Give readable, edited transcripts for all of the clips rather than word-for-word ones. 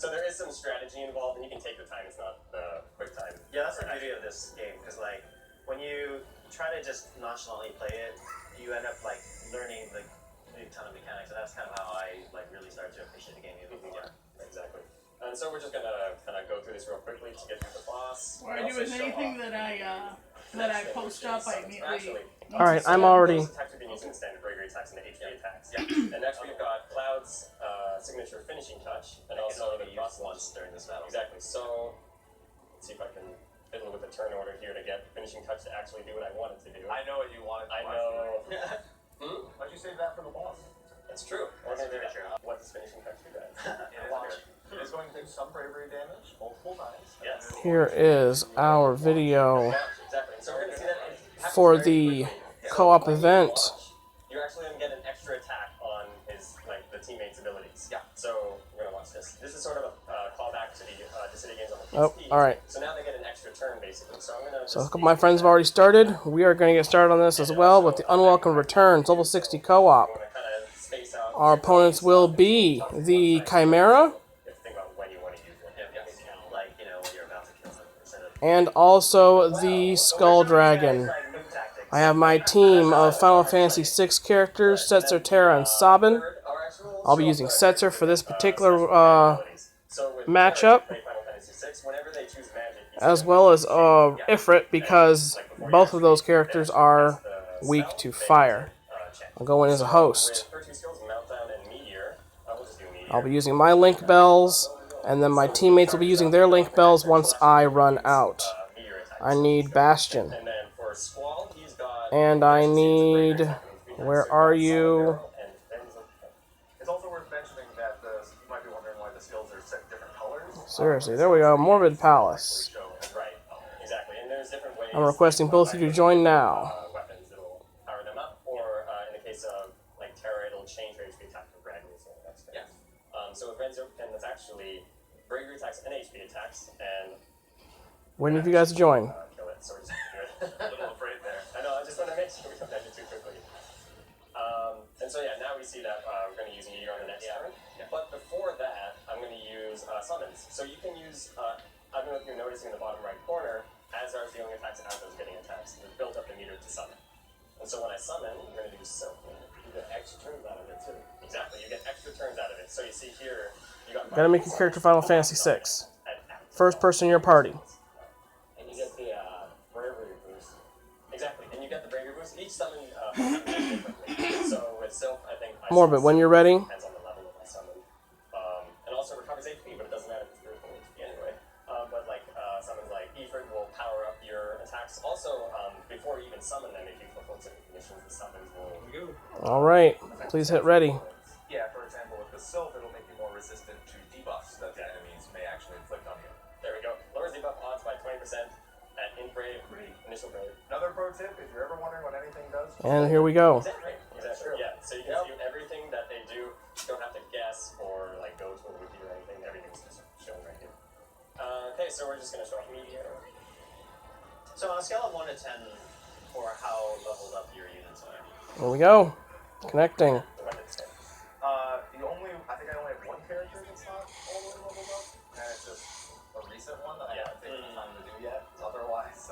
So there is some strategy involved, and you can take the time. It's not the quick time. Yeah, that's the beauty of this game, because like when you try to just nonchalantly play it, you end up like learning like a ton of mechanics, and that's kind of how I like really started to appreciate the game even more. Yeah, exactly. And so we're just gonna kind of go through this real quickly to get through the boss. What I do is anything that I post up, I immediately. Alright, I'm already. Those attacks we've been using the standard bravery attacks and the HP attacks. Yeah. And next we've got Cloud's signature finishing touch, and also the used once during this battle. Exactly. So let's see if I can fiddle with the turn order here to get finishing touch to actually do what I want it to do. I know what you wanted. I know. Why'd you save that for the boss? That's true. That's very true. What does finishing touch do then? It's going to do some bravery damage multiple times. Yes. Here is our video Exactly. So we're gonna see that it happens for very the quickly. co-op When you event. launch, you're actually gonna get an extra attack on his the teammate's abilities. Yeah. So we're gonna watch this. This is sort of a callback to the City games on the PSP. Oh, alright. So now they get an extra turn basically. So I'm gonna. So a couple of my friends have already started. We are going to get started on this as well with the Unwelcome Returns Level 60 co-op. Our opponents will be the Chimera and also the Skull Dragon. I have my team of Final Fantasy VI characters, Setzer, Terra, and Sabin. I'll be using Setzer for this particular matchup, as well as Ifrit, because both of those characters are weak to fire. I'll go in as a host. I'll be using my Link Bells, and then my teammates will be using their Link Bells once I run out. I need Bastion. And I need... Where are you? It's also worth mentioning that you might be wondering why the skills are set different colors. Seriously, there we go. Morbid Palace. I'm requesting both of you to join now. Weapons that'll power them up, or in the case of like Terra, it'll change your HP attack for Gradually. So that's good. Yeah. So with Renzoken, that's actually bravery attacks and HP attacks, and Waiting for you guys to join. Kill it. So we're just a little afraid there. I know. I just want to make sure we don't end it too quickly. And so yeah, now we see that we're going to use Meteor on the next turn. Yeah. But before that, I'm going to use summons. So you can use. I don't know if you're noticing in the bottom right corner. As I was dealing attacks and as I was getting attacks, it built up the meter to summon. And so when I summon, I'm going to do Silk. You get extra turns out of it too. Exactly, you get extra turns out of it. So you see here, you got. Gotta make your character Final Fantasy VI. First person in your party. And you get the bravery boost. Exactly, and you get the bravery boost. Each summon differently. So with Silk, I think. Morbid, when you're ready. Depends on the level of my summon. And also recovers HP, but it doesn't matter if it's your full HP anyway. But like summons like Ifrit will power up your attacks. Also, before you even summon them, if you fulfill certain conditions, the summons will go. Alright, please hit ready. Yeah, for example, with the Sylph, it'll make you more resistant to debuffs that the enemies may actually inflict on you. There we go. Lowers debuff odds by 20% at brave, initial brave. Another pro tip, if you're ever wondering what anything does. And here we go. Exactly. Yeah, so you can see everything that they do. You don't have to guess or like go to a wiki or anything. Everything's just shown right here. Okay, so we're just going to show Meteor. So on a scale of 1 to 10, for how leveled up your units are? Here we go. Connecting. I think I only have one character that's not all the way leveled up, and it's just a recent one that I haven't taken the time to do yet. Otherwise,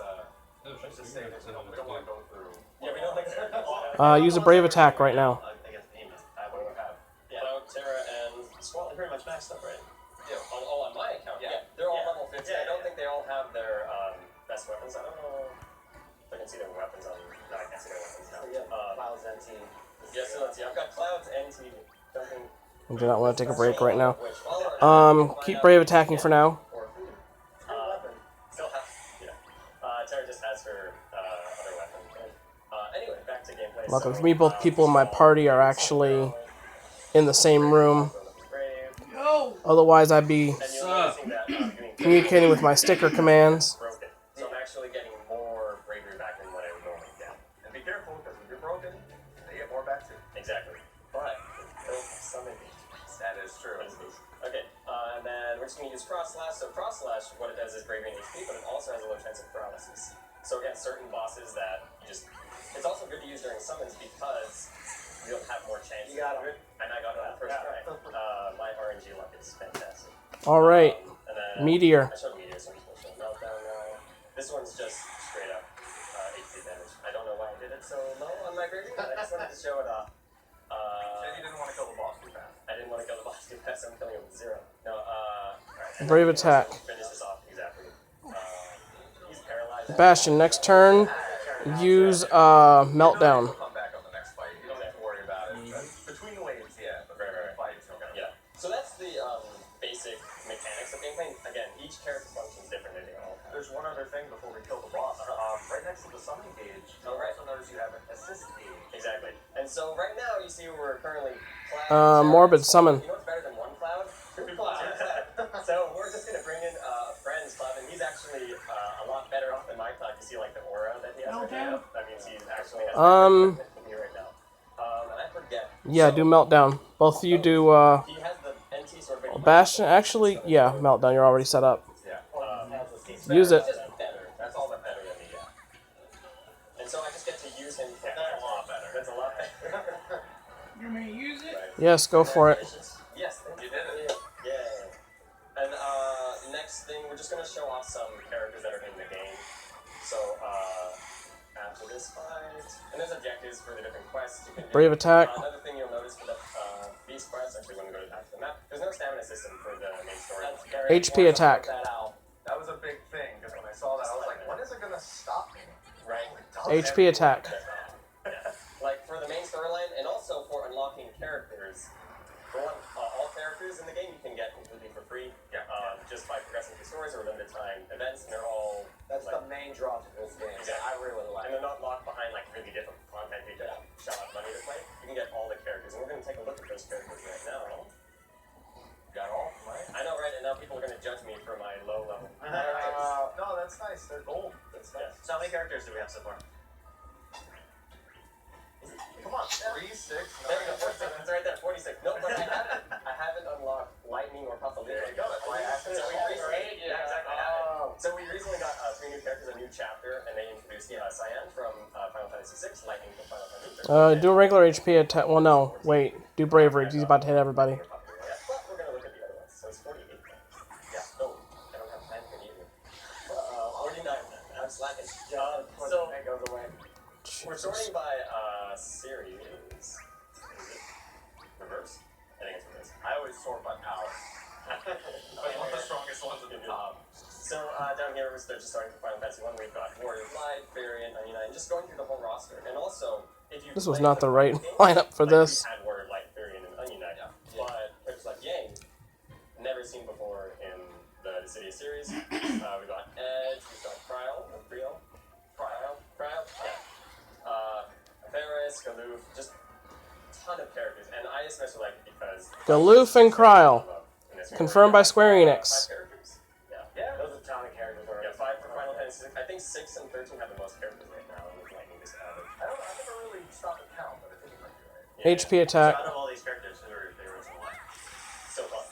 let's just say that we don't want to go through. Yeah, we don't like that. Use a brave attack right now. I guess Amos. I would have. Yeah, Terra and Squall, they're pretty much maxed up, right? Yeah. On my account, yeah. They're all level 50. I don't think they all have their best weapons. I don't know if I can see their weapons on. No, I can't see their weapons now. Clouds and Team. Yes, so let's see. I've got Clouds and Team. I do not want to take a break right now. Keep brave attacking for now. Still have, Terra just has her other weapon. Anyway, back to gameplay. Luckily for me, both people in my party are actually in the same room. Otherwise, I'd be communicating with my sticker commands. So I'm actually getting more bravery back than what I would normally get. And be careful, because if you're broken, they get more back too. Exactly. But summon me. That is true. Okay, and then we're just going to use Cross Slash. So Cross Slash, what it does is bravery and HP, but it also has a low chance of paralysis. So again, certain bosses that you just... It's also good to use during summons because you'll have more chance. You got it. And I got it on the first try. My RNG luck is fantastic. All right. And then Meteor. I showed Meteor, so I'm just going to show Meltdown now. This one's just straight up HP damage. I don't know why I did it so low on my grading, but I just wanted to show it off. Said you didn't want to kill the boss too fast. I didn't want to kill the boss too fast, I'm killing him with 0. No, right. Brave attack. Finish this off, exactly. He's paralyzed. Bastion, next turn, use Meltdown. He'll come back on the next fight. You don't have to worry about it. Between the waves, yeah, but right. Fights, okay. Yeah. So that's the basic mechanics of gameplay. Again, each character functions differently. They all have. There's one other thing before we kill the boss. Right next to the summon gauge, you'll also notice you have an assist gauge. Exactly. And so right now, you see we're currently Morbid Summon. You know what's better than one cloud? Two clouds. So we're just going to bring in a friend's cloud, and he's actually a lot better off than my cloud. You see, like, the aura that he has right now? That means he actually has me right now. And I forget. Yeah, do Meltdown. Both of you do He has the NT sort of Bastion. Actually, yeah, Meltdown. You're already set up. Yeah. Use it. It's just better. That's all that better than me, yeah. And so I just get to use him. That's a lot better. That's a lot better. You may use it. Right. Yes, go for it. Yes, You did it. Yeah. And next thing, we're just gonna show off some characters that are in the game. So after this fight, and there's objectives for the different quests you can do. Brave attack. Another thing you'll notice for the these quests, actually, when we go back to the map, there's no stamina system for the main story. HP attack. That was a big thing, because when I saw that, I was like, when is it going to stop me? Right. HP attack. Like for the main storyline, and also for unlocking characters. For one, all characters in the game you can get completely for free. Yeah. Just by progressing through stories or limited time events, and they're all. That's like, the main draw to this game. Exactly. I really like and it. they're not locked behind like really different content. You can shell out money to play. You can get all the characters, and we're going to take a look at those characters right now. Got all, right? I know, right? And now people are going to judge me for my low level. No, that's nice. They're gold. That's nice. So how many characters do we have so far? Come on, 3, 6, 9, There we go, 46. It's right there, 46. No, but I haven't unlocked Lightning or Papaliga. There you go. That's why I asked So it. we recently, Yeah, exactly. So we recently got 3 new characters, a new chapter, and they introduced Cyan from Final Fantasy 6, Lightning from Final Fantasy 6. Do a regular HP attack. Well, no. Wait. Do Bravery. He's about to hit everybody. Yeah, but we're gonna look at the other ones. So it's 48. Yeah. Oh, I don't have time for either. 49. I'm slacking. So That goes away. we're sorting by series. Is it reverse? I think it's reverse. I always sort by power. I want the strongest ones at the top. So down here, they're just starting for Final Fantasy 1. We've got Warrior of Light, Variant, 99, just going through the whole roster. And also, if you This was not the right lineup for this. We had Warrior of Light, Variant, and Onion Knight, but it's like Yang, never seen before in the Dissidia series. We've got Edge, we've got Cryo, yeah. Ferris, Galoof, just a ton of characters, and I especially like it because Galoof and Kryle. in this Confirmed by Square 5 Enix. characters. Yeah. Yeah, those are a ton of characters already. Yeah, 5 for Final Fantasy 6. I think 6 and 13 have the most characters right now, and Lightning just added. I don't know. I never really stopped to count, but I think it might be right. Yeah. HP attack. So out of all these characters, who are your favorites and why? So fun.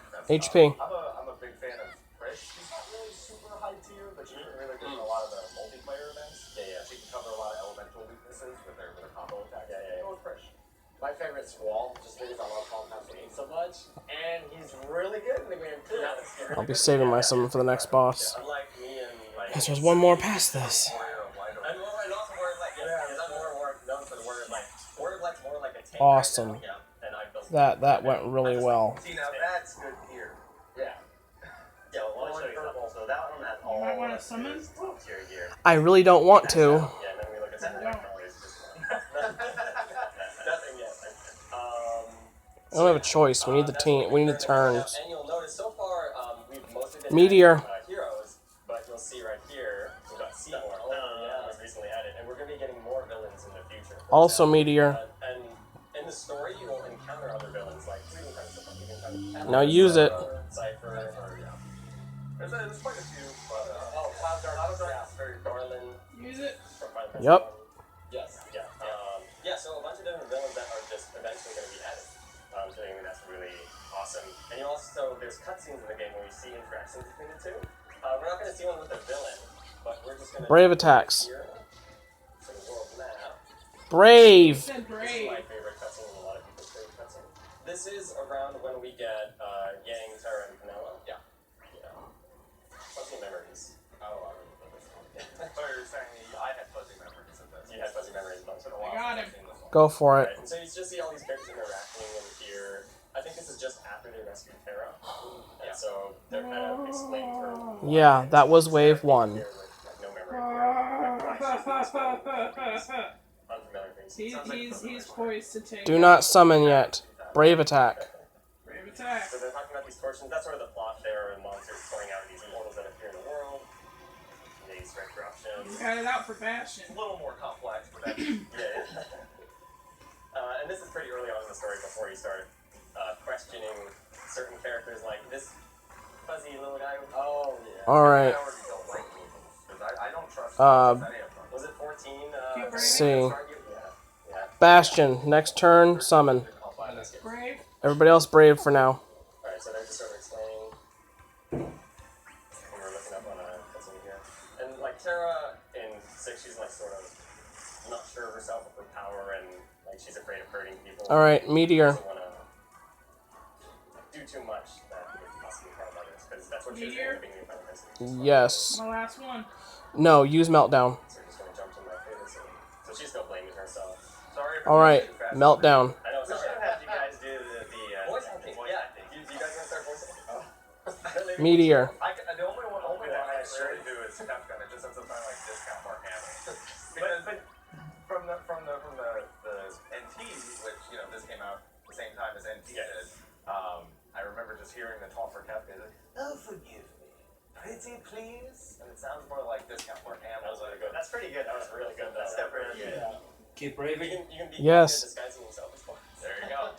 That's HP. I'm a big fan of Trish. She's not really super high tier, but she can really get in a lot of the multiplayer events. Yeah. She can cover a lot of elemental weaknesses with her combo attack. Yeah. Go with Trish. My favorite Squall, just because I love Final Fantasy 8 so much, and he's really good in the game too. I'll be saving my summon for the next boss. Unlike me and like. Guess there's one more past this. Warrior of Light. And also Warrior of Light, yes, because I'm more known for the Warrior of Light. Warrior of Light's more like a tank. Awesome. Right now. Yeah, and I built That went really well. See, now that's good gear. Yeah. Yeah, well, let me show you something. So that one has You all might want of to summon. his top tier gear. I really don't want to. Yeah, and then we look at some of the colors. Nothing yet. I don't have a choice. We need the team. We need the turns. And you'll notice so far, we've mostly been Meteor. adding, heroes, but you'll see right here, we've got Seymour. Yeah, was recently added, and we're going to be getting more villains in the future. Also Meteor. And in the story, you will encounter other villains, like you can encounter Now use it. Cypher, or There's quite a few, but Cloud Dark, yeah, very Garland Use it. from Final Fantasy Yep. 1. Yes, yeah. So a bunch of different villains that are just eventually going to be added. So I think that's really awesome. And you also, there's cutscenes in the game where you see interactions between the two. We're not going to see one with a villain, but we're just going to Brave attacks. here for the world map. Brave. Said This is brave. my favorite cutscene and a lot of people's favorite cutscene. This is around when we get Yang, Terra, and Go for Right, it. and so you just see all these characters interacting in here. I think this is just after they rescued Terra. And so they're kind of explaining to her. Yeah, that was wave 1. Here with, like, no memory of Terra. Unfamiliar faces. He's poised to take. Do not summon yet. Brave attack. Brave attack. So they're talking about these torsions. That's sort of the plot there, and monsters pouring out of these portals that appear in the world. These straight corruptions. You got it out for Bastion. It's a little more complex, but that's Yeah. And this is pretty early on in the story before you start questioning certain characters like this fuzzy little guy. Oh, yeah. Alright. I already don't like movements, because I don't trust any of them. Was it 14? Keep braving. See. Yeah. Bastion, next turn, summon. Brave. Everybody else brave for now. Alright, so they're just sort of explaining. And we're looking up on what's in here. And like Terra in 6, she's like sort of not sure of herself of her power, and like she's afraid of hurting people. Alright, Meteor. Doesn't want to do too much that would possibly harm others, because that's what she was Meteor? doing at the beginning of Final Fantasy. Yes. My last one. No, use Meltdown. So we're just gonna jump to my favorite scene. So she's still blaming herself. Sorry. Alright, Meltdown. I know. We should have had you guys do the voice acting. Yeah. Do you guys want to start voice acting? Meteor. The only one that I really do is Kafka, and it just ends up sounding like discount Mark Hamill. But from the NT, which this came out the same time as NT did. I remember just hearing the talk for Kafka. Like, oh, forgive me, pretty please, and it sounds more like discount Mark Hamill. That was really good. That's pretty good. That was really good. That's definitely good. Yeah. Keep You braving. can be Yes. good disguising himself as well. There you go.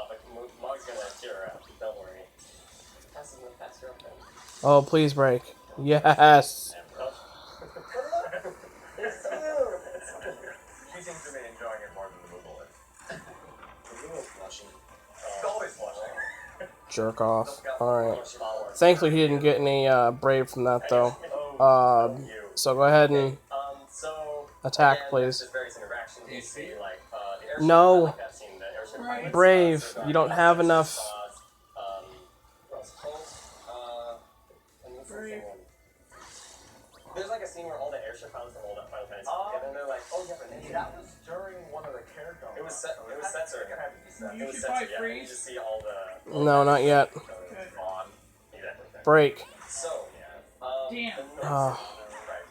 But Mog's gonna cheer her out. Don't worry. Passes in the past girlfriend. Oh, please break. Yes. She seems to be enjoying it more than the Moogle is. Blushing. She's always blushing. Jerk off. Alright. Thankfully, he didn't get any brave from that, though. So go ahead and So attack, again, please. there's various interactions. You see, like, the airship, No. I like that scene, the airship Right. pilots, Brave. so You don't have enough. what else? And what's the Brave. second one? There's like a scene where all the airship pilots are all that Final Fantasy, and then they're like, "Oh yeah, but then That was during one of the character. It was set. It was Setzer. It had to be set. You It was should Setzer, probably yeah. And you freeze. just see all the. No, not yet. Okay. On. Exactly. Break. So, Damn. the North Ah. right.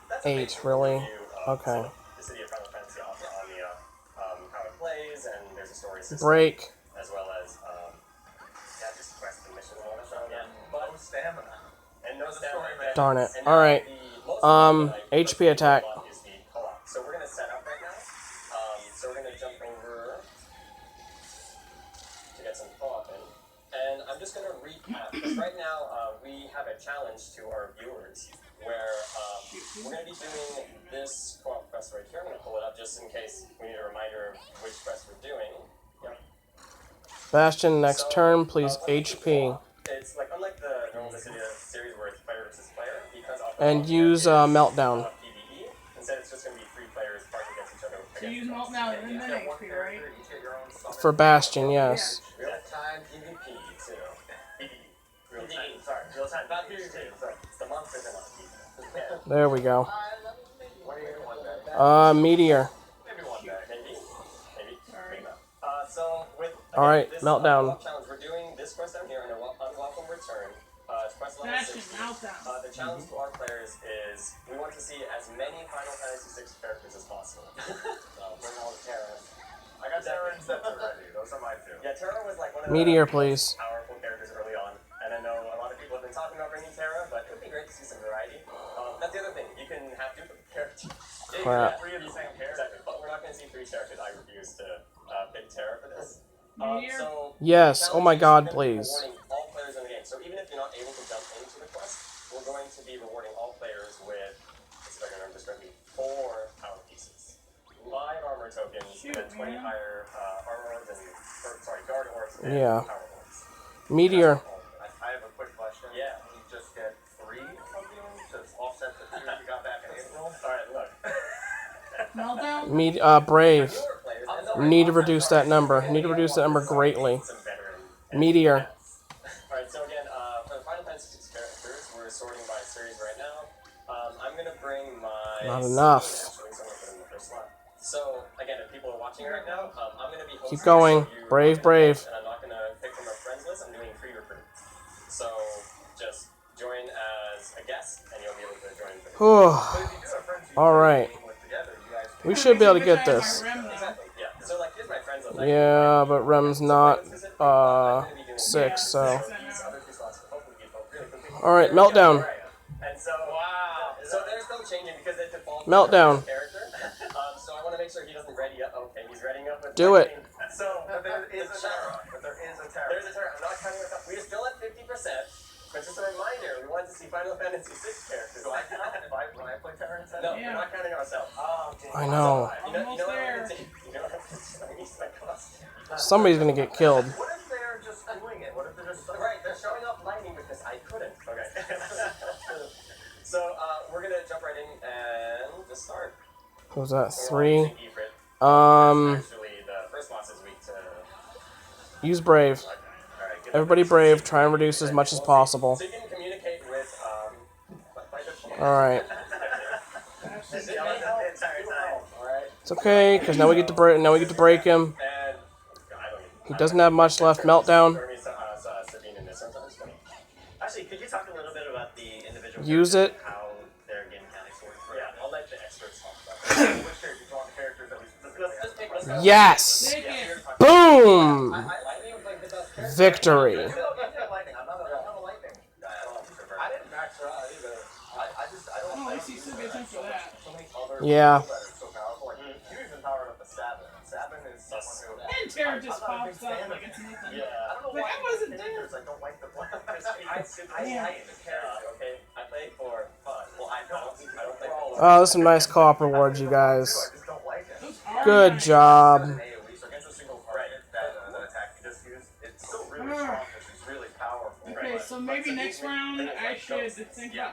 That's 8, basically really? an overview of Okay. The city of Final Fantasy on the how it plays, and there's a story system Break. as well as just quests and missions and all that stuff. Yeah. But No stamina. and no Story stamina. mode. Darn it. And Alright. the most HP attack. is the co-op. So we're gonna set up right now. So we're gonna jump over to get some co-op in, and I'm just gonna recap because right now we have a challenge to our viewers where we're gonna be doing this co-op quest right here. I'm gonna pull it up just in case we need a reminder of which quest we're doing. Yep. Bastion, next turn, please HP. It's like unlike the normal series where it's player versus player, because And use Meltdown. PvE. Instead, it's just going to be 3 players fighting against each other. So use Meltdown and then HP, right? Each get your own summon. For Bastion, yes. Real-time PvP, too. Real-time, sorry. Real-time, not PvP. Sorry. It's the monsters and not people. There we go. What are you gonna one day? Meteor. Maybe one day. Maybe. Sorry. Maybe not. So, with Alright, this Meltdown. challenge, we're doing this quest down here in a unwelcome return. It's quest level Bastion, 60. Meltdown. The challenge to our players is we want to see as many Final Fantasy VI characters as possible. So bring all the Terra. I got Terra and Setzer already. Those are my two. Yeah, Terra was like one of Meteor, the please. most powerful characters early on, and I know a lot of people have been talking about bringing Terra, but it would be great to see some variety. That's the other thing. You can have duplicate characters. Yeah, you can Crap. have 3 of the same character. Exactly, but we're not going to see 3 characters. I refuse to pick Terra for this. Meteor? So Yes. Oh my God, we're gonna be please. rewarding all players in the game. So even if you're not able to jump into the quest, we're going to be rewarding all players with, let's see if I can remember this correctly, 4 power pieces, 5 armor tokens, Shoot, and 20 man. higher armor orbs guard orbs and Yeah. power orbs. Meteor. I have a quick question. Yeah. Can you just get 3 of them to offset the 2 you got back in April? Alright, look. Meltdown? Brave. Newer players, and We need to reduce that number. Need to reduce that number greatly. some veteran Meteor. Alright, so again, for the Final Fantasy VI characters, we're sorting by series right now. I'm gonna bring my Not enough. Actually, so I'm gonna put in the first slot. So watching right now, I'm gonna be hosting Keep going. you Brave, brave. and I'm not gonna pick from a friends list. I'm doing pre-recruit. So just join as a guest, and you'll be able to join. Whew. But if you do have friends you All right. game with together, you guys We should be able to get this. Exactly. Yeah. So like, here's my friends list. Yeah, but Rem's not 6, so. All right, meltdown. And so, wow. So they're still changing because it defaults Meltdown. character. So I want to make sure he doesn't ready up. Okay, he's readying up. With Do it. So But there is a Terra. But there is a Terra. There's a Terra. I'm not counting myself. We're still at 50%. But just a reminder, we wanted to see Final Fantasy 6 characters. Do I count when I play Terra instead? No, Yeah. we're not counting ourselves. Oh, okay. I know. You know Almost what I'm there. gonna do? You know what I'm gonna do? Somebody's gonna get killed. What if they're just doing it? What if they're just Right, they're showing off lightning because I couldn't. Okay. So we're gonna jump right in and just start. Who's that? So 3. we're all using Ifrit. Actually, the first boss is weak to. Use brave. Okay. All right. Good. Everybody brave. Try and reduce as much as possible. So you can communicate with All right. Just yelling at the entire time. All right. It's okay, because now we get to break. Now we get to break him. And He doesn't have much left. Meltdown. Sabine in this one, so it's funny. Actually, could you talk a little bit about the individual Use characters it. and how their game mechanics work? Yeah, I'll let the experts talk about that. which characters? You want the characters that we Let's take this. Yes. Take it. Boom. Lightning was like the best character. Victory. You have lightning. I'm not a lightning. I didn't max her out either. I don't Oh, at least he still gets in for that. so many other Yeah. people that are so powerful. Like, you even powered up the Sabin. Sabin is someone who. And Terra just I'm not a big pops up fan like of it's it. nothing. Yeah. I don't know Like, why I wasn't characters I don't like the black. Yeah. I hate the character. Okay, I played for fun. Well, I don't play for Oh, there's some nice co-op rewards, you I guys. just don't like it. Those are Good nice. job. An AoE, so against a single target that attack you just used, it's still really strong because it's really powerful. Okay, so maybe next round I should think about